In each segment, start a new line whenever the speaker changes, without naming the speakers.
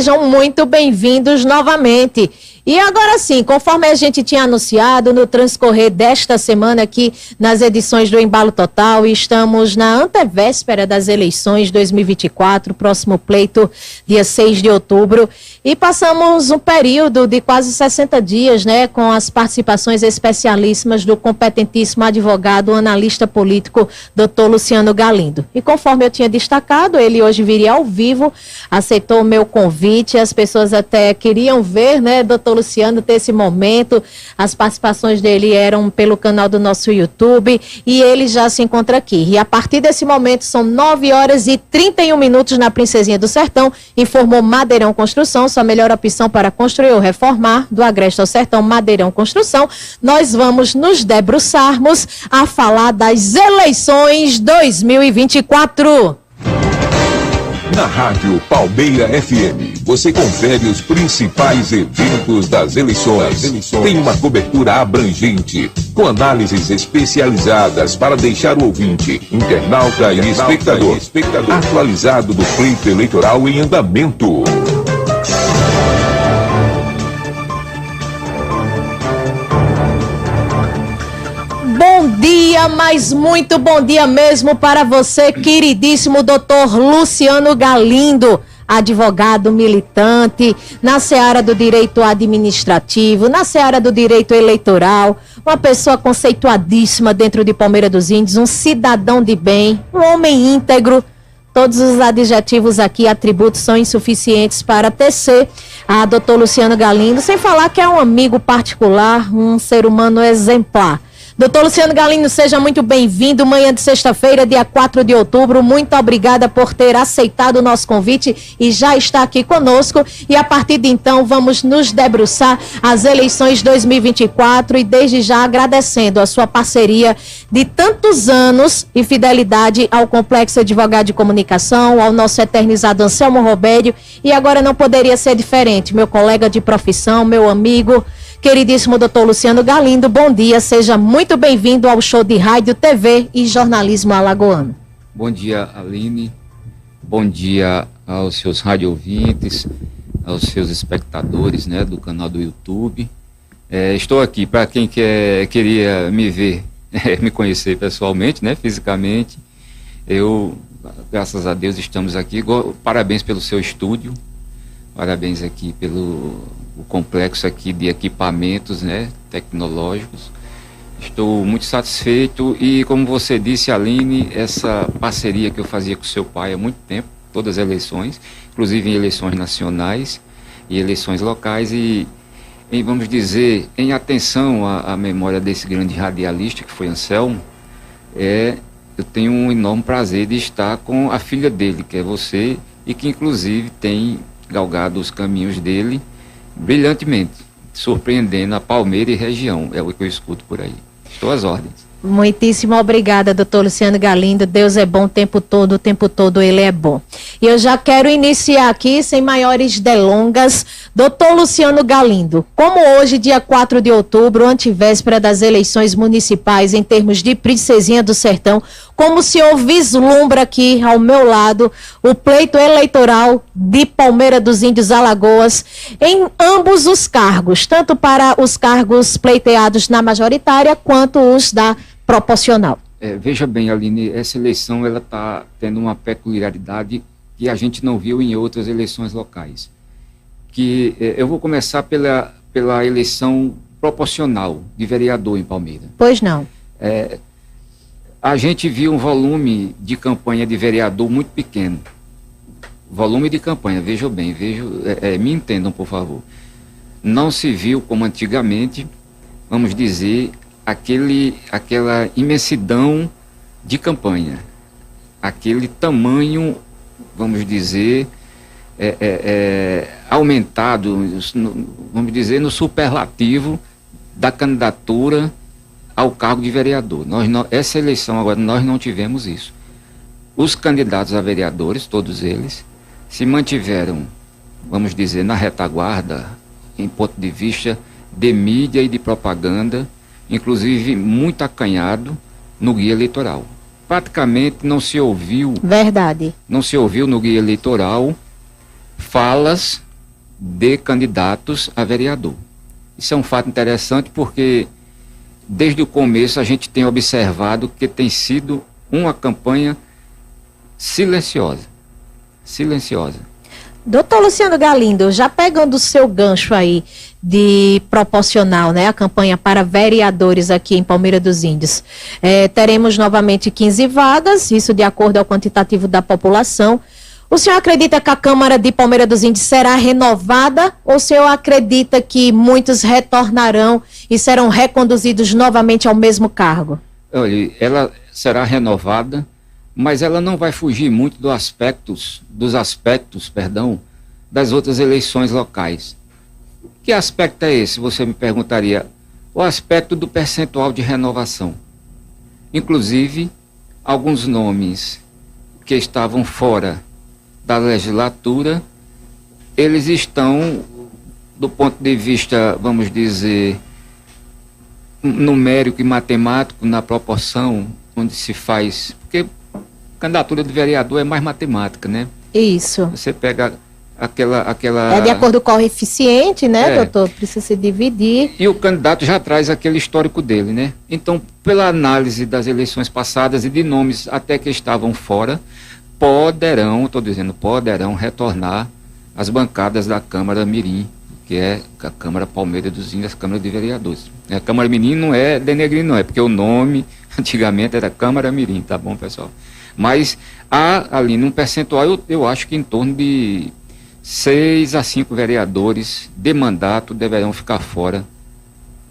sejam muito bem-vindos novamente. E agora sim, conforme a gente tinha anunciado no transcorrer desta semana aqui nas edições do Embalo Total, estamos na antevéspera das eleições 2024, próximo pleito dia 6 de outubro, e passamos um período de quase 60 dias, né, com as participações especialíssimas do competentíssimo advogado, analista político, Dr. Luciano Galindo. E conforme eu tinha destacado, ele hoje viria ao vivo, aceitou o meu convite, as pessoas até queriam ver, né, Dr. Luciano, ter esse momento. As participações dele eram pelo canal do nosso YouTube e ele já se encontra aqui. E a partir desse momento são 9h31 na Princesinha do Sertão, informou Madeirão Construção, sua melhor opção para construir ou reformar, do Agreste ao Sertão, Madeirão Construção. Nós vamos nos debruçarmos a falar das eleições 2024.
Na Rádio Palmeira FM, você confere os principais eventos das eleições. Tem uma cobertura abrangente, com análises especializadas para deixar o ouvinte, internauta e espectador atualizado do pleito eleitoral em andamento.
Bom dia, mas muito bom dia mesmo para você, queridíssimo doutor Luciano Galindo, advogado militante na seara do direito administrativo, na seara do direito eleitoral, uma pessoa conceituadíssima dentro de Palmeira dos Índios, um cidadão de bem, um homem íntegro. Todos os adjetivos aqui, atributos, são insuficientes para tecer a doutor Luciano Galindo, sem falar que é um amigo particular, um ser humano exemplar. Doutor Luciano Galindo, seja muito bem-vindo. Manhã de sexta-feira, dia 4 de outubro. Muito obrigada por ter aceitado o nosso convite e já está aqui conosco. E a partir de então, vamos nos debruçar as eleições 2024 e desde já agradecendo a sua parceria de tantos anos e fidelidade ao Complexo Advogado de Comunicação, ao nosso eternizado Anselmo Robério. E agora não poderia ser diferente. Meu colega de profissão, meu amigo, queridíssimo doutor Luciano Galindo, bom dia, seja muito bem-vindo ao show de rádio, TV e jornalismo alagoano.
Bom dia, Aline, bom dia aos seus rádio ouvintes, aos seus espectadores, né, do canal do YouTube. Estou aqui para quem queria me ver, me conhecer pessoalmente, né, fisicamente. Eu, graças a Deus, estamos aqui. Parabéns pelo seu estúdio, parabéns aqui pelo o complexo aqui de equipamentos, né, tecnológicos. Estou muito satisfeito e, como você disse, Aline, essa parceria que eu fazia com seu pai há muito tempo, todas as eleições, inclusive em eleições nacionais e eleições locais, e vamos dizer, em atenção à memória desse grande radialista que foi Anselmo, eu tenho um enorme prazer de estar com a filha dele, que é você, e que inclusive tem galgado os caminhos dele brilhantemente, surpreendendo a Palmeira e região, é o que eu escuto por aí. Estou às ordens.
Muitíssimo obrigada, doutor Luciano Galindo. Deus é bom o tempo todo ele é bom. E eu já quero iniciar aqui, sem maiores delongas, doutor Luciano Galindo, como hoje, dia 4 de outubro, antevéspera das eleições municipais em termos de Princesinha do Sertão, como o senhor vislumbra aqui ao meu lado o pleito eleitoral de Palmeira dos Índios Alagoas em ambos os cargos, tanto para os cargos pleiteados na majoritária quanto os da proporcional?
Veja bem, Aline, essa eleição ela está tendo uma peculiaridade que a gente não viu em outras eleições locais. Eu vou começar pela eleição proporcional de vereador em Palmeira.
Pois não.
A gente viu um volume de campanha de vereador muito pequeno. Volume de campanha, vejam bem, me entendam, por favor. Não se viu como antigamente, vamos dizer, aquela imensidão de campanha, aquele tamanho, vamos dizer, aumentado, vamos dizer, no superlativo da candidatura ao cargo de vereador. Essa eleição agora, nós não tivemos isso. Os candidatos a vereadores, todos eles, se mantiveram, vamos dizer, na retaguarda, em ponto de vista de mídia e de propaganda, inclusive muito acanhado no guia eleitoral. Praticamente não se ouviu...
Verdade.
Não se ouviu no guia eleitoral falas de candidatos a vereador. Isso é um fato interessante porque desde o começo a gente tem observado que tem sido uma campanha silenciosa.
Doutor Luciano Galindo, já pegando o seu gancho aí de proporcional, né, a campanha para vereadores aqui em Palmeira dos Índios, teremos novamente 15 vagas, isso de acordo ao quantitativo da população. O senhor acredita que a Câmara de Palmeira dos Índios será renovada ou o senhor acredita que muitos retornarão e serão reconduzidos novamente ao mesmo cargo?
Olha, ela será renovada, mas ela não vai fugir muito dos aspectos, das outras eleições locais. Que aspecto é esse? Você me perguntaria. O aspecto do percentual de renovação. Inclusive, alguns nomes que estavam fora da legislatura, eles estão, do ponto de vista, vamos dizer, numérico e matemático, na proporção onde se faz, porque candidatura de vereador é mais matemática, né?
Isso.
Você pega aquela...
É de acordo com o coeficiente, né, doutor? Precisa se dividir.
E o candidato já traz aquele histórico dele, né? Então, pela análise das eleições passadas e de nomes até que estavam fora, poderão retornar às bancadas da Câmara Mirim, que é a Câmara Palmeira dos Índios, a Câmara de Vereadores. A Câmara Mirim não é denegrir, não é, porque o nome antigamente era Câmara Mirim, tá bom, pessoal? Mas há ali num percentual, eu acho que em torno de 6 a 5 vereadores de mandato deverão ficar fora.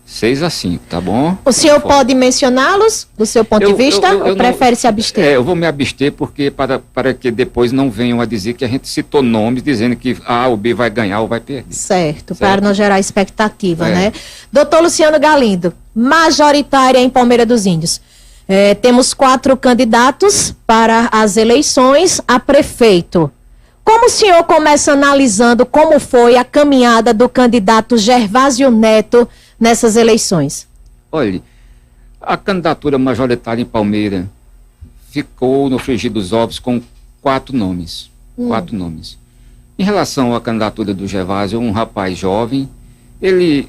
6 a 5, tá bom?
O senhor pode mencioná-los, do seu ponto de vista, ou prefere se abster?
Eu vou me abster porque para que depois não venham a dizer que a gente citou nomes dizendo que A ou B vai ganhar ou vai perder.
Certo, para não gerar expectativa, né? Doutor Luciano Galindo, majoritária em Palmeira dos Índios. Temos 4 candidatos para as eleições a prefeito. Como o senhor começa analisando como foi a caminhada do candidato Gervásio Neto nessas eleições?
Olha, a candidatura majoritária em Palmeira ficou no frigir dos ovos com 4 nomes. 4 nomes. Em relação à candidatura do Gervásio, um rapaz jovem, ele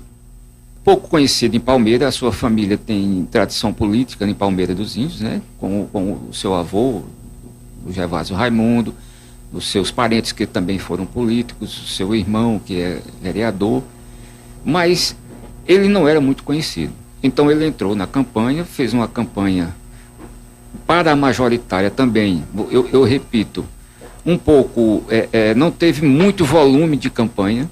pouco conhecido em Palmeira, a sua família tem tradição política em Palmeira dos Índios, né? Com o seu avô, o Gervásio Raimundo, os seus parentes que também foram políticos, o seu irmão que é vereador, mas ele não era muito conhecido. Então ele entrou na campanha, fez uma campanha para a majoritária também, eu repito, um pouco, não teve muito volume de campanha,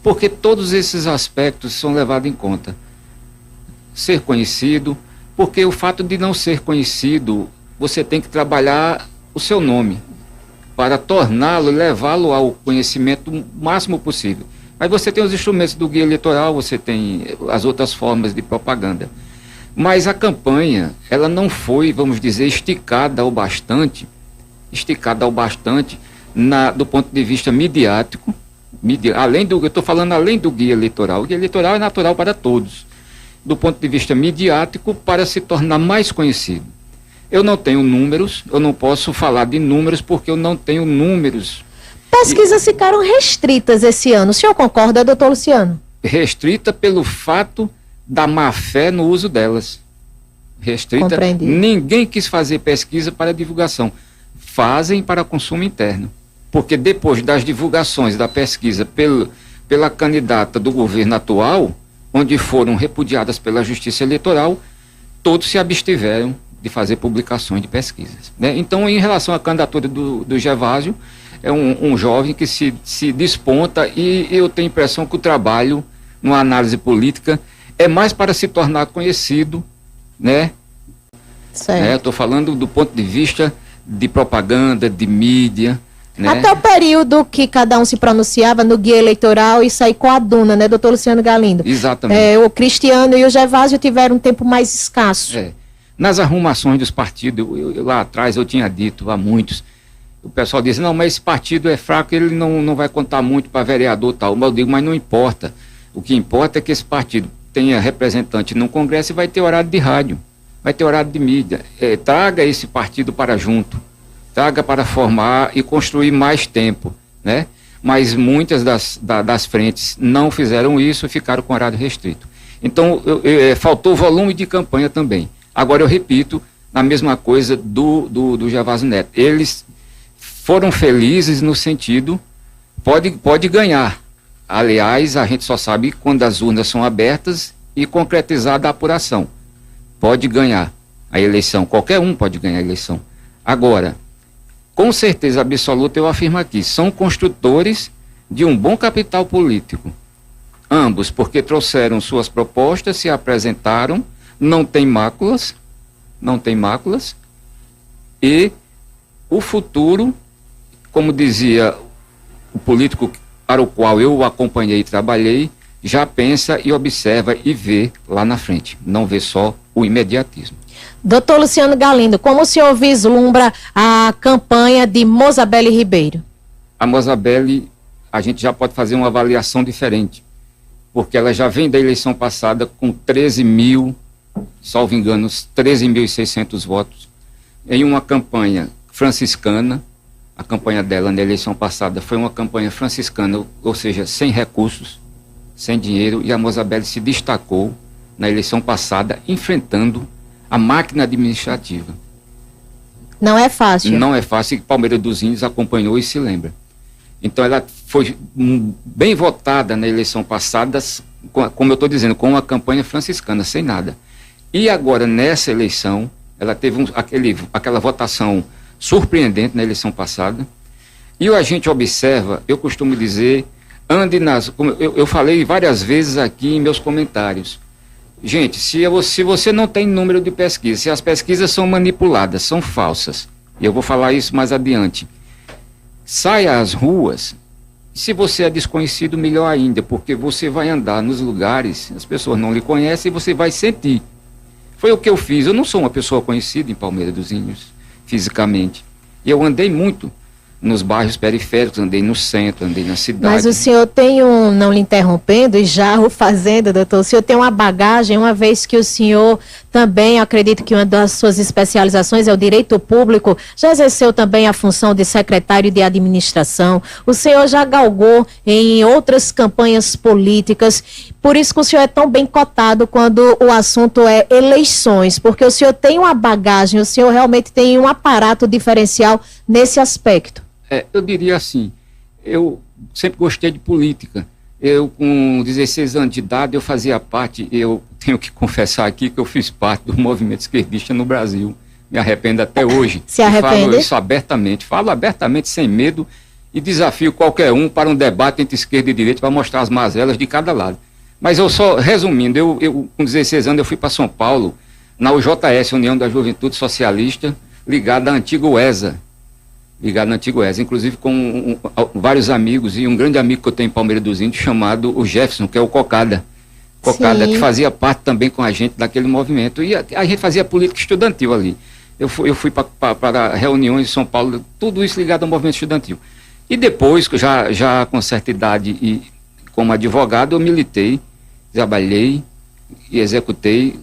porque todos esses aspectos são levados em conta. Ser conhecido, porque o fato de não ser conhecido, você tem que trabalhar o seu nome, para torná-lo, levá-lo ao conhecimento o máximo possível. Mas você tem os instrumentos do guia eleitoral, você tem as outras formas de propaganda. Mas a campanha, ela não foi, vamos dizer, esticada ao bastante, do ponto de vista midiático, eu estou falando além do guia eleitoral. O guia eleitoral é natural para todos. Do ponto de vista midiático, para se tornar mais conhecido. Eu não tenho números, eu não posso falar de números porque eu não tenho números.
Pesquisas ficaram restritas esse ano. O senhor concorda, doutor Luciano?
Restrita pelo fato da má-fé no uso delas. Restrita.
Compreendi.
Ninguém quis fazer pesquisa para divulgação. Fazem para consumo interno. Porque depois das divulgações da pesquisa pela candidata do governo atual, onde foram repudiadas pela Justiça Eleitoral, todos se abstiveram de fazer publicações de pesquisas, né? Então, em relação à candidatura do Gervásio, é um jovem que se desponta e eu tenho a impressão que o trabalho, numa análise política, é mais para se tornar conhecido, né?
Certo.
Estou falando do ponto de vista de propaganda, de mídia, né?
Até o período que cada um se pronunciava no guia eleitoral e sair com a duna, né, doutor Luciano Galindo?
Exatamente.
O Cristiano e o Gervásio tiveram um tempo mais escasso.
Nas arrumações dos partidos, lá atrás eu tinha dito a muitos, o pessoal diz, não, mas esse partido é fraco, ele não vai contar muito para vereador e tal. Mas eu digo, mas não importa. O que importa é que esse partido tenha representante no Congresso e vai ter horário de rádio, vai ter horário de mídia. Traga esse partido para junto, traga para formar e construir mais tempo, né? mas muitas das frentes não fizeram isso e ficaram com horário restrito. Então, faltou volume de campanha também. Agora, eu repito, a mesma coisa do Gervásio Neto. Eles foram felizes no sentido, pode ganhar. Aliás, a gente só sabe quando as urnas são abertas e concretizada a apuração. Pode ganhar a eleição, qualquer um pode ganhar a eleição. Agora, com certeza absoluta, eu afirmo aqui, são construtores de um bom capital político. Ambos, porque trouxeram suas propostas, se apresentaram, não tem máculas, e o futuro, como dizia o político para o qual eu acompanhei e trabalhei, já pensa e observa e vê lá na frente, não vê só o imediatismo.
Doutor Luciano Galindo, como o senhor vislumbra a campanha de Mozabelle Ribeiro?
A Mozabelle, a gente já pode fazer uma avaliação diferente, porque ela já vem da eleição passada com 13 mil, salvo engano, 13.600 votos, em uma campanha franciscana. A campanha dela na eleição passada foi uma campanha franciscana, ou seja, sem recursos, sem dinheiro, e a Mozabelle se destacou na eleição passada, enfrentando a máquina administrativa.
Não é fácil.
Não é fácil, e Palmeira dos Índios acompanhou e se lembra. Então ela foi bem votada na eleição passada, como eu estou dizendo, com uma campanha franciscana, sem nada. E agora, nessa eleição, ela teve aquela votação surpreendente na eleição passada, e a gente observa, eu costumo dizer, como eu falei várias vezes aqui em meus comentários, gente, se você não tem número de pesquisa, se as pesquisas são manipuladas, são falsas, e eu vou falar isso mais adiante, saia às ruas. Se você é desconhecido, melhor ainda, porque você vai andar nos lugares, as pessoas não lhe conhecem e você vai sentir. Foi o que eu fiz. Eu não sou uma pessoa conhecida em Palmeira dos Índios, fisicamente. E eu andei muito nos bairros periféricos, andei no centro, andei na cidade.
Mas o senhor tem não lhe interrompendo, e já o fazendo, doutor, o senhor tem uma bagagem, uma vez que o senhor também, acredito que uma das suas especializações é o direito público, já exerceu também a função de secretário de administração, o senhor já galgou em outras campanhas políticas, por isso que o senhor é tão bem cotado quando o assunto é eleições, porque o senhor tem uma bagagem, o senhor realmente tem um aparato diferencial nesse aspecto.
Eu diria assim, eu sempre gostei de política. Eu, com 16 anos de idade, eu fazia parte, eu tenho que confessar aqui que eu fiz parte do movimento esquerdista no Brasil. Me arrependo até hoje.
Se arrepende?
Falo isso abertamente, sem medo, e desafio qualquer um para um debate entre esquerda e direita para mostrar as mazelas de cada lado. Mas eu só, resumindo, eu com 16 anos eu fui para São Paulo, na UJS, União da Juventude Socialista, ligada à antiga UESA, inclusive com vários amigos, e um grande amigo que eu tenho em Palmeira dos Índios, chamado o Jefferson, que é o Cocada, que fazia parte também com a gente daquele movimento, e a gente fazia política estudantil ali. Eu fui para reuniões em São Paulo, tudo isso ligado ao movimento estudantil. E depois, já com certa idade e como advogado, eu militei, trabalhei e executei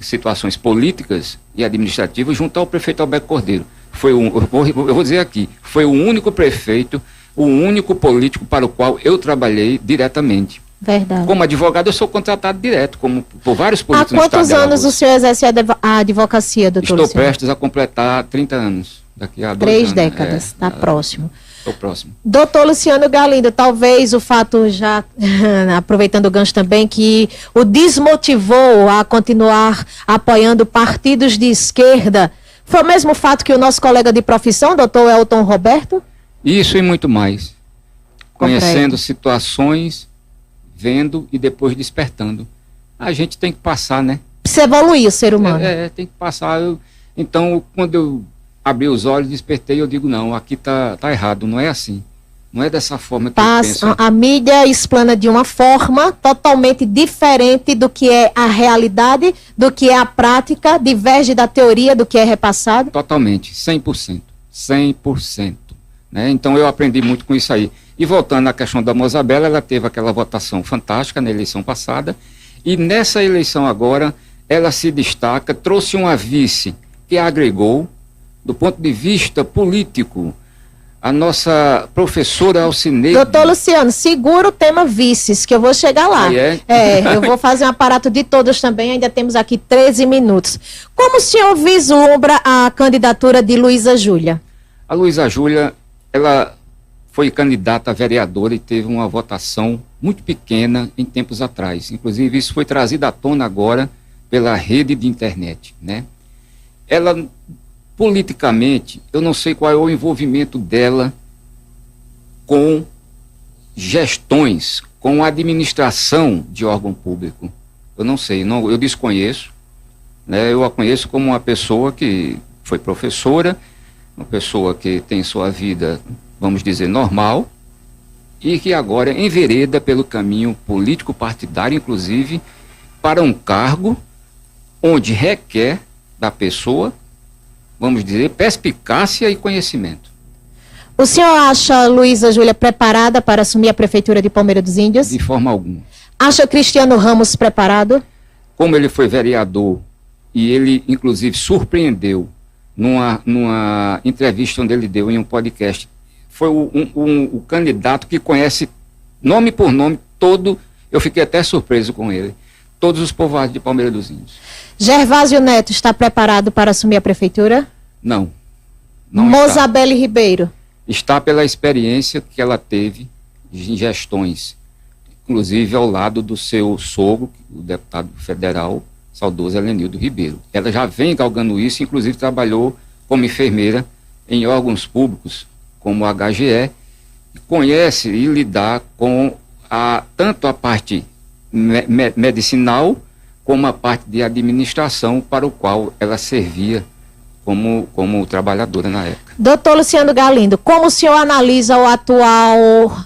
situações políticas e administrativas junto ao prefeito Alberto Cordeiro. Eu vou dizer aqui, foi o único prefeito, o único político para o qual eu trabalhei diretamente.
Verdade.
Como advogado, eu sou contratado direto, como por vários políticos.
Há quantos anos o senhor exerce a advocacia, doutor
Estou prestes a completar 30 anos. Daqui a 2 anos.
3 décadas, está próximo.
Estou próximo.
Doutor Luciano Galindo, talvez o fato, já aproveitando o gancho também, que o desmotivou a continuar apoiando partidos de esquerda, foi o mesmo fato que o nosso colega de profissão, doutor Elton Roberto?
Isso e muito mais. Conhecendo situações, vendo e depois despertando. A gente tem que passar, né?
Precisa evoluir o ser humano.
Tem que passar. Então, quando eu abri os olhos, despertei, eu digo, não, aqui tá errado, não é assim. Não é dessa forma que eu penso.
A mídia explana de uma forma totalmente diferente do que é a realidade, do que é a prática, diverge da teoria do que é repassado.
Totalmente, 100%. 100%. Né? Então eu aprendi muito com isso aí. E voltando à questão da Mozabelle, ela teve aquela votação fantástica na eleição passada, e nessa eleição agora, ela se destaca, trouxe uma vice que agregou, do ponto de vista político, A nossa professora Alcineide...
Doutor Luciano, segura o tema vices, que eu vou chegar lá. Eu vou fazer um aparato de todos também, ainda temos aqui 13 minutos. Como o senhor vislumbra a candidatura de Luísa Júlia?
A Luísa Júlia, ela foi candidata a vereadora e teve uma votação muito pequena em tempos atrás. Inclusive, isso foi trazido à tona agora pela rede de internet, né? Ela... politicamente, eu não sei qual é o envolvimento dela com gestões, com administração de órgão público. Eu não sei, eu desconheço, né? Eu a conheço como uma pessoa que foi professora, uma pessoa que tem sua vida, vamos dizer, normal, e que agora envereda pelo caminho político-partidário, inclusive, para um cargo onde requer da pessoa, vamos dizer, perspicácia e conhecimento.
O senhor acha Luísa Júlia preparada para assumir a prefeitura de Palmeira dos Índios?
De forma alguma.
Acha Cristiano Ramos preparado?
Como ele foi vereador e ele, inclusive, surpreendeu numa entrevista onde ele deu em um podcast, foi o candidato que conhece nome por nome todo, eu fiquei até surpreso com ele, todos os povoados de Palmeira dos Índios.
Gervásio Neto está preparado para assumir a prefeitura?
Não
Mozabelle Ribeiro?
Está pela experiência que ela teve em gestões, inclusive ao lado do seu sogro, o deputado federal, saudoso Helenildo Ribeiro. Ela já vem galgando isso, inclusive trabalhou como enfermeira em órgãos públicos, como o HGE, e conhece e lidar com tanto a parte medicinal, como a parte de administração para o qual ela servia como trabalhadora na época.
Doutor Luciano Galindo, como o senhor analisa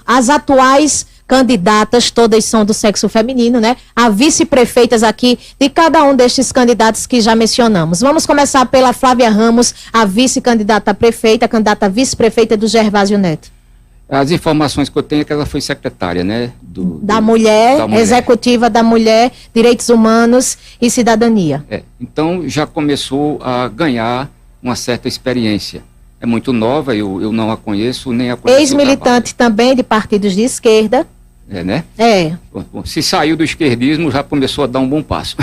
as atuais candidatas, todas são do sexo feminino, né? A vice-prefeitas aqui de cada um destes candidatos que já mencionamos. Vamos começar pela Flávia Ramos, a vice-candidata a prefeita, a candidata a vice-prefeita do Gervásio Neto.
As informações que eu tenho é que ela foi secretária, né?
Da mulher, executiva da Mulher, Direitos Humanos e Cidadania.
Então já começou a ganhar uma certa experiência. É muito nova, eu não a conheço, nem a conheço.
Ex-militante também de partidos de esquerda.
Né? Bom, se saiu do esquerdismo, já começou a dar um bom passo.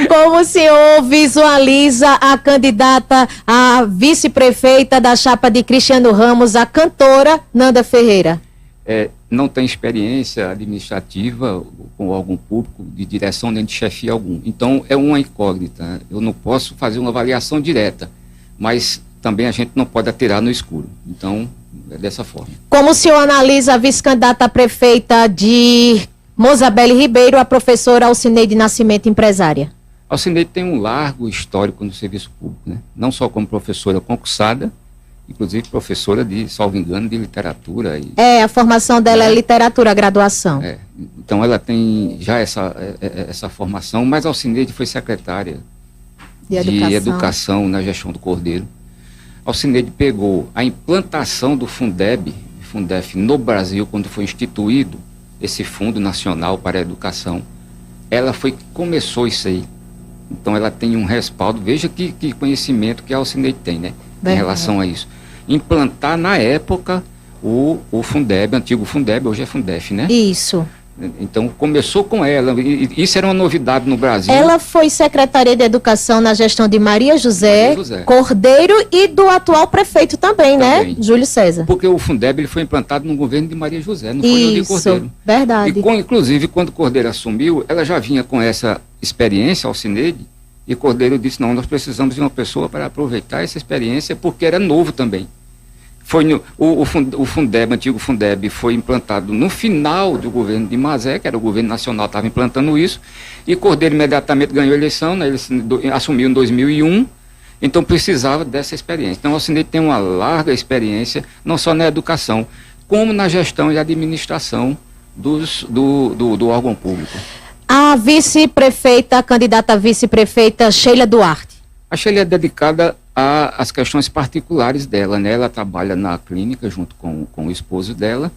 Como o senhor visualiza a candidata a vice-prefeita da chapa de Cristiano Ramos, a cantora Nanda Ferreira?
Não tem experiência administrativa com órgão público, de direção nem de chefia algum. Então, é uma incógnita. Eu não posso fazer uma avaliação direta, mas também a gente não pode atirar no escuro. Então, é dessa forma.
Como o senhor analisa a vice-candidata a prefeita de Mozabelle Ribeiro, a professora Alcineide Nascimento, empresária?
Alcineide tem um largo histórico no serviço público, né? Não só como professora concursada, inclusive professora de, salvo engano, de literatura.
A formação dela é literatura, a graduação.
Então ela tem já essa formação, mas Alcineide foi secretária de educação na gestão do Cordeiro. Alcineide pegou a implantação do Fundeb, Fundef no Brasil, quando foi instituído esse Fundo Nacional para a Educação. Ela foi que começou isso aí. Então ela tem um respaldo, veja que conhecimento que a Alcineide tem, né? Em relação a isso. Implantar na época o Fundeb, antigo Fundeb, hoje é Fundef, né?
Isso.
Então começou com ela, e isso era uma novidade no Brasil.
Ela foi secretária de Educação na gestão de Maria José Cordeiro e do atual prefeito também, né? Júlio César.
Porque o Fundeb ele foi implantado no governo de Maria José, não foi no de Cordeiro.
Verdade.
Inclusive, quando Cordeiro assumiu, ela já vinha com essa experiência, Alcineide, e Cordeiro disse, não, nós precisamos de uma pessoa para aproveitar essa experiência, porque era novo também. O Fundeb, antigo Fundeb, foi implantado no final do governo de Mazé, que era o governo nacional, estava implantando isso, e Cordeiro imediatamente ganhou a eleição, né, ele assumiu em 2001, então precisava dessa experiência. Então, o Alcineide tem uma larga experiência, não só na educação, como na gestão e administração do órgão público.
A vice-prefeita, a candidata a vice-prefeita Sheila Duarte.
A Sheila é dedicada às questões particulares dela, né? Ela trabalha na clínica junto com o esposo dela,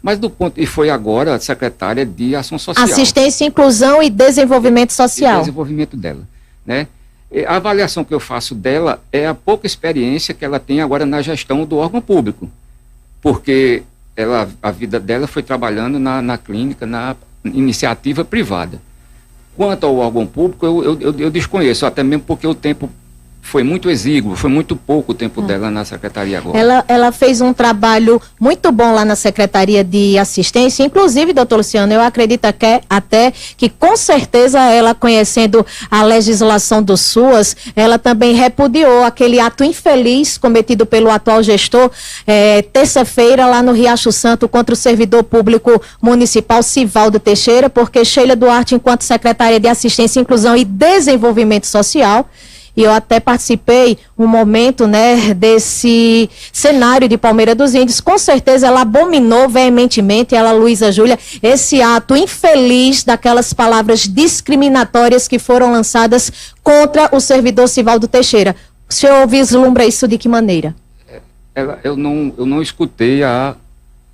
mas e foi agora secretária de Ação Social.
Assistência, Inclusão e Desenvolvimento Social.
E desenvolvimento dela, né? A avaliação que eu faço dela é a pouca experiência que ela tem agora na gestão do órgão público, porque a vida dela foi trabalhando na clínica, na iniciativa privada. Quanto ao órgão público, eu desconheço, até mesmo porque o tempo foi muito exíguo, foi muito pouco o tempo dela na secretaria agora.
Ela fez um trabalho muito bom lá na Secretaria de Assistência, inclusive, doutor Luciano, eu acredito até que com certeza ela, conhecendo a legislação do SUAS, ela também repudiou aquele ato infeliz cometido pelo atual gestor, terça-feira, lá no Riacho Santo, contra o servidor público municipal Sivaldo Teixeira, porque Sheila Duarte, enquanto secretária de Assistência, Inclusão e Desenvolvimento Social, e eu até participei um momento, né, desse cenário de Palmeira dos Índios, com certeza ela abominou veementemente, ela, Luísa Júlia, esse ato infeliz daquelas palavras discriminatórias que foram lançadas contra o servidor Sivaldo Teixeira. O senhor vislumbra isso de que maneira?
Eu não escutei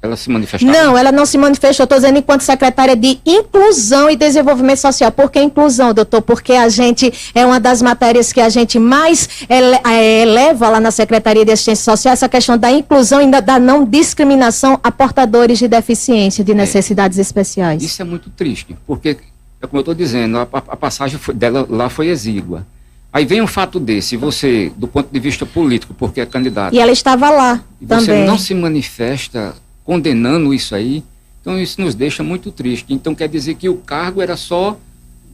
ela se manifestar.
Não, ela não se manifestou, estou dizendo enquanto secretária de Inclusão e Desenvolvimento Social. Por que inclusão, doutor? Porque a gente, é uma das matérias que a gente mais eleva lá na Secretaria de Assistência Social, essa questão da inclusão e da não discriminação a portadores de deficiência, de necessidades especiais.
Isso é muito triste, porque, como eu estou dizendo, a passagem dela lá foi exígua. Aí vem um fato desse, você, do ponto de vista político, porque é candidata.
E ela estava lá também.
Você não se manifesta condenando isso aí, então isso nos deixa muito triste. Então quer dizer que o cargo era só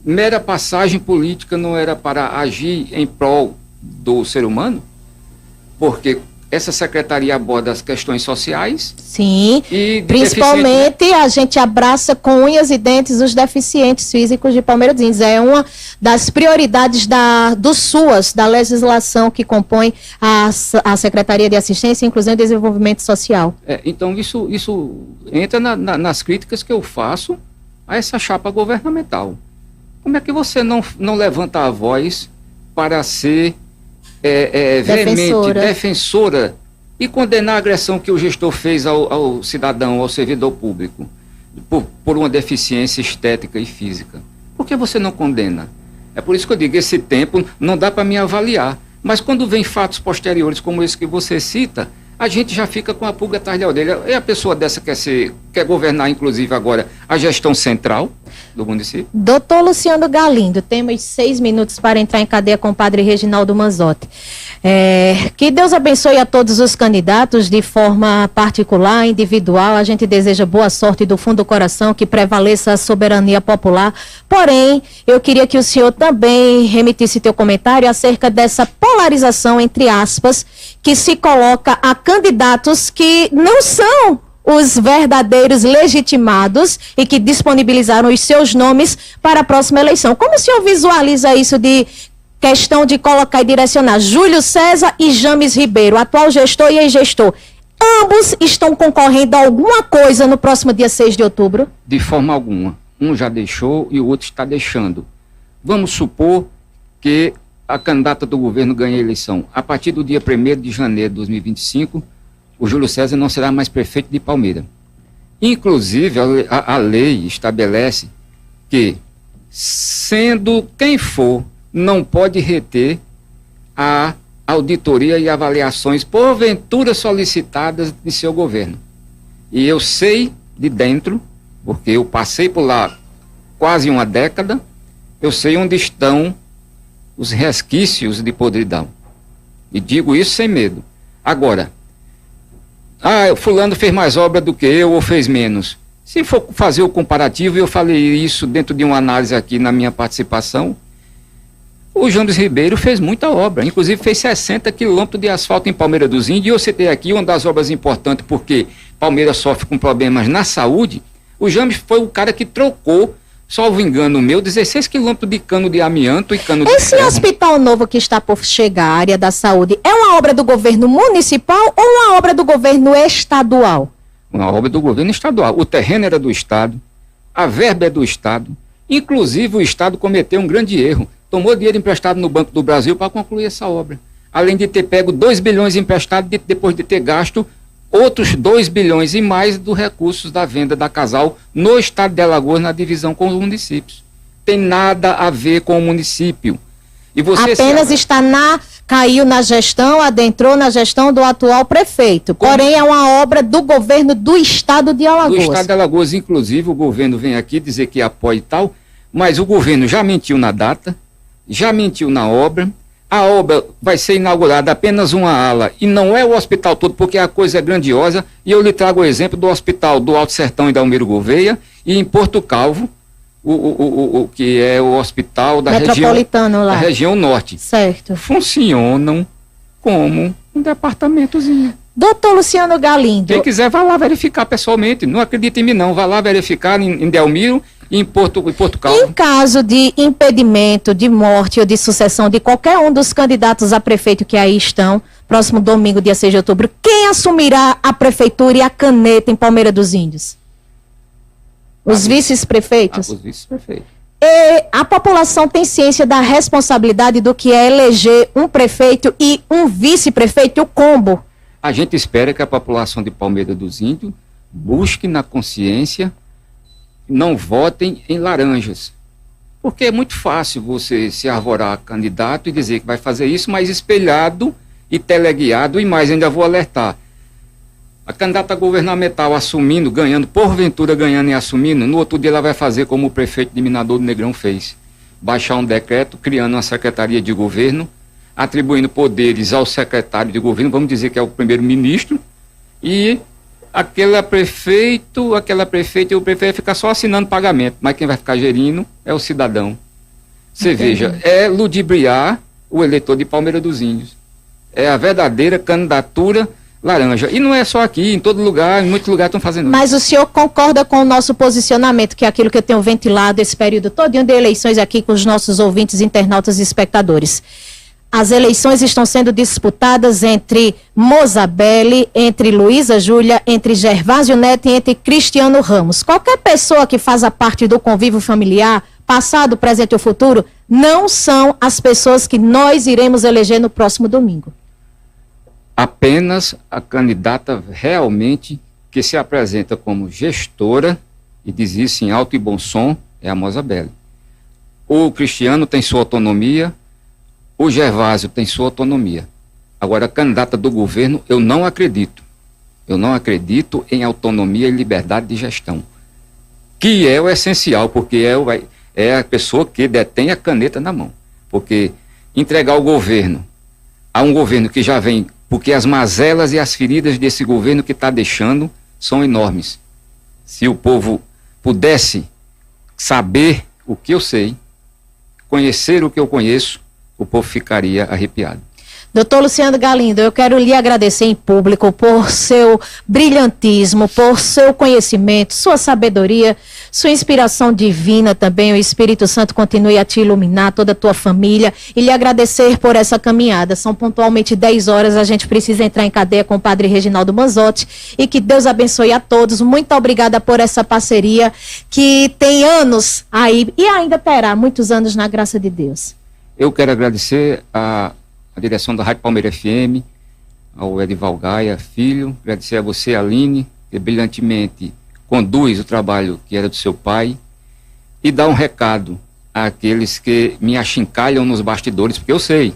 mera passagem política, não era para agir em prol do ser humano? Porque essa secretaria aborda as questões sociais.
Sim, e principalmente a gente abraça com unhas e dentes os deficientes físicos de Palmeira dos Índios. É uma das prioridades do SUAS, da legislação que compõe a Secretaria de Assistência, Inclusão e Desenvolvimento Social.
Então isso entra nas críticas que eu faço a essa chapa governamental. Como é que você não levanta a voz para ser veemente, defensora e condenar a agressão que o gestor fez ao cidadão, ao servidor público, por uma deficiência estética e física? Por que você não condena? É por isso que eu digo, esse tempo não dá para me avaliar, mas quando vem fatos posteriores como esse que você cita, a gente já fica com a pulga atrás da orelha. E a pessoa dessa quer governar, inclusive, agora a gestão central do município?
Doutor Luciano Galindo, temos 6 minutos para entrar em cadeia com o padre Reginaldo Manzotti. Que Deus abençoe a todos os candidatos de forma particular, individual. A gente deseja boa sorte do fundo do coração, que prevaleça a soberania popular. Porém, eu queria que o senhor também remetisse teu comentário acerca dessa polarização, entre aspas, que se coloca a candidatos que não são os verdadeiros legitimados e que disponibilizaram os seus nomes para a próxima eleição. Como o senhor visualiza isso de questão de colocar e direcionar Júlio César e James Ribeiro, atual gestor e ex-gestor? Ambos estão concorrendo a alguma coisa no próximo dia 6 de outubro?
De forma alguma. Um já deixou e o outro está deixando. Vamos supor que a candidata do governo ganha a eleição. A partir do dia 1º de janeiro de 2025, o Júlio César não será mais prefeito de Palmeira. Inclusive, a lei estabelece que, sendo quem for, não pode reter a auditoria e avaliações porventura solicitadas de seu governo. E eu sei de dentro, porque eu passei por lá quase uma década, eu sei onde estão os resquícios de podridão. E digo isso sem medo. Agora, fulano fez mais obra do que eu ou fez menos. Se for fazer o comparativo, eu falei isso dentro de uma análise aqui na minha participação, o James Ribeiro fez muita obra, inclusive fez 60 quilômetros de asfalto em Palmeira dos Índios, e eu citei aqui uma das obras importantes, porque Palmeira sofre com problemas na saúde. O James foi o cara que trocou, salvo engano meu, 16 quilômetros de cano de amianto e cano de ferro.
Esse hospital novo que está por chegar, a área da saúde, é uma obra do governo municipal ou uma obra do governo estadual?
Uma obra do governo estadual. O terreno era do Estado, a verba é do Estado, inclusive o Estado cometeu um grande erro. Tomou dinheiro emprestado no Banco do Brasil para concluir essa obra. Além de ter pego 2 bilhões emprestados, depois de ter gasto outros 2 bilhões e mais dos recursos da venda da Casal no estado de Alagoas, na divisão com os municípios. Tem nada a ver com o município. E você
apenas caiu na gestão, adentrou na gestão do atual prefeito. Porém, é uma obra do governo do estado de Alagoas.
Do estado de Alagoas, inclusive, o governo vem aqui dizer que apoia e tal, mas o governo já mentiu na data, já mentiu na obra. A obra vai ser inaugurada apenas uma ala, e não é o hospital todo, porque a coisa é grandiosa, e eu lhe trago o exemplo do hospital do Alto Sertão e da Almiro Gouveia, e em Porto Calvo, o que é o hospital da região norte.
Certo.
Funcionam como um departamentozinho.
Doutor Luciano Galindo.
Quem quiser, vá lá verificar pessoalmente. Não acredita em mim, não. Vá lá verificar em Delmiro e em Porto Calvo.
Em caso de impedimento, de morte ou de sucessão de qualquer um dos candidatos a prefeito que aí estão, próximo domingo, dia 6 de outubro, quem assumirá a prefeitura e a caneta em Palmeira dos Índios? Os vice-prefeitos?
Os vice-prefeitos.
A população tem ciência da responsabilidade do que é eleger um prefeito e um vice-prefeito, o combo?
A gente espera que a população de Palmeira dos Índios busque na consciência, não votem em laranjas. Porque é muito fácil você se arvorar candidato e dizer que vai fazer isso, mas espelhado e teleguiado, e mais, ainda vou alertar. A candidata governamental assumindo, ganhando, porventura ganhando e assumindo, no outro dia ela vai fazer como o prefeito de Minador do Negrão fez. Baixar um decreto, criando uma secretaria de governo, atribuindo poderes ao secretário de governo, vamos dizer que é o primeiro-ministro, e aquele prefeito e o prefeito vai ficar só assinando pagamento, mas quem vai ficar gerindo é o cidadão. Você veja, é ludibriar o eleitor de Palmeira dos Índios. É a verdadeira candidatura laranja. E não é só aqui, em todo lugar, em muitos lugares estão fazendo.
Mas o senhor concorda com o nosso posicionamento, que é aquilo que eu tenho ventilado esse período todinho de eleições aqui com os nossos ouvintes, internautas e espectadores? As eleições estão sendo disputadas entre Mozabelli, entre Luísa Júlia, entre Gervásio Neto e entre Cristiano Ramos. Qualquer pessoa que faça parte do convívio familiar, passado, presente ou futuro, não são as pessoas que nós iremos eleger no próximo domingo.
Apenas a candidata realmente que se apresenta como gestora, e diz isso em alto e bom som, é a Mozabelli. O Cristiano tem sua autonomia, o Gervásio tem sua autonomia. Agora, a candidata do governo, eu não acredito. Eu não acredito em autonomia e liberdade de gestão, que é o essencial, porque é a pessoa que detém a caneta na mão. Porque entregar o governo a um governo que já vem, porque as mazelas e as feridas desse governo que está deixando são enormes. Se o povo pudesse saber o que eu sei, conhecer o que eu conheço, o povo ficaria arrepiado.
Doutor Luciano Galindo, eu quero lhe agradecer em público por seu brilhantismo, por seu conhecimento, sua sabedoria, sua inspiração divina também. O Espírito Santo continue a te iluminar, toda a tua família, e lhe agradecer por essa caminhada. São pontualmente 10 horas, a gente precisa entrar em cadeia com o Padre Reginaldo Manzotti, e que Deus abençoe a todos. Muito obrigada por essa parceria que tem anos aí, e ainda terá muitos anos na graça de Deus.
Eu quero agradecer a direção da Rádio Palmeira FM, ao Edival Gaia Filho, agradecer a você, Aline, que brilhantemente conduz o trabalho que era do seu pai, e dar um recado àqueles que me achincalham nos bastidores, porque eu sei.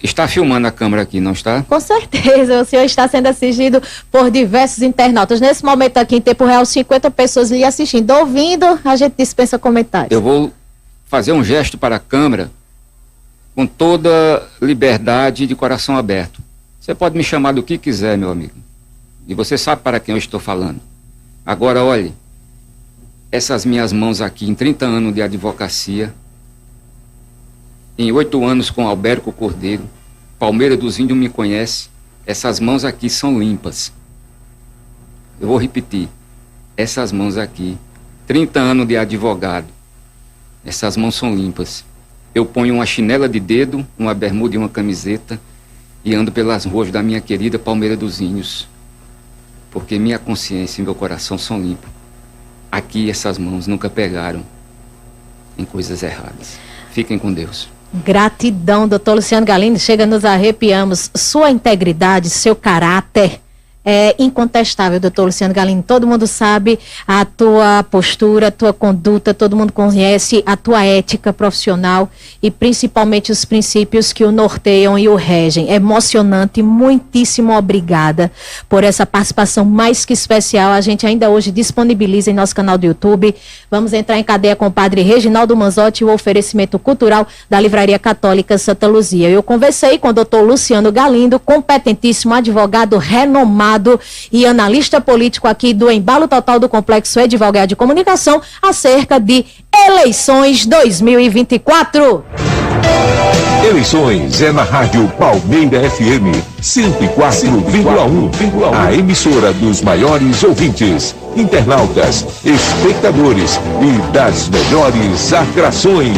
Está filmando a câmera aqui, não está?
Com certeza, o senhor está sendo assistido por diversos internautas. Nesse momento aqui, em tempo real, 50 pessoas lhe assistindo. Ouvindo, a gente dispensa comentários.
Eu vou fazer um gesto para a câmera, com toda liberdade e de coração aberto. Você pode me chamar do que quiser, meu amigo. E você sabe para quem eu estou falando. Agora, olhe, essas minhas mãos aqui, em 30 anos de advocacia, em 8 anos com Albérico Cordeiro, Palmeira dos Índios me conhece, essas mãos aqui são limpas. Eu vou repetir, essas mãos aqui, 30 anos de advogado, essas mãos são limpas. Eu ponho uma chinela de dedo, uma bermuda e uma camiseta e ando pelas ruas da minha querida Palmeira dos Índios, porque minha consciência e meu coração são limpos. Aqui essas mãos nunca pegaram em coisas erradas. Fiquem com Deus.
Gratidão, doutor Luciano Galindo. Chega, nos arrepiamos. Sua integridade, seu caráter é incontestável, doutor Luciano Galindo. Todo mundo sabe a tua postura, a tua conduta, todo mundo conhece a tua ética profissional e principalmente os princípios que o norteiam e o regem. É emocionante, muitíssimo obrigada por essa participação mais que especial. A gente ainda hoje disponibiliza em nosso canal do YouTube. Vamos entrar em cadeia com o padre Reginaldo Manzotti e o oferecimento cultural da Livraria Católica Santa Luzia. Eu conversei com o doutor Luciano Galindo, competentíssimo advogado renomado e analista político aqui do Embalo Total do Complexo Edivalguer de Comunicação, acerca de eleições 2024.
Eleições é na Rádio Palmeira FM 104,1, a emissora dos maiores ouvintes, internautas, espectadores e das melhores atrações.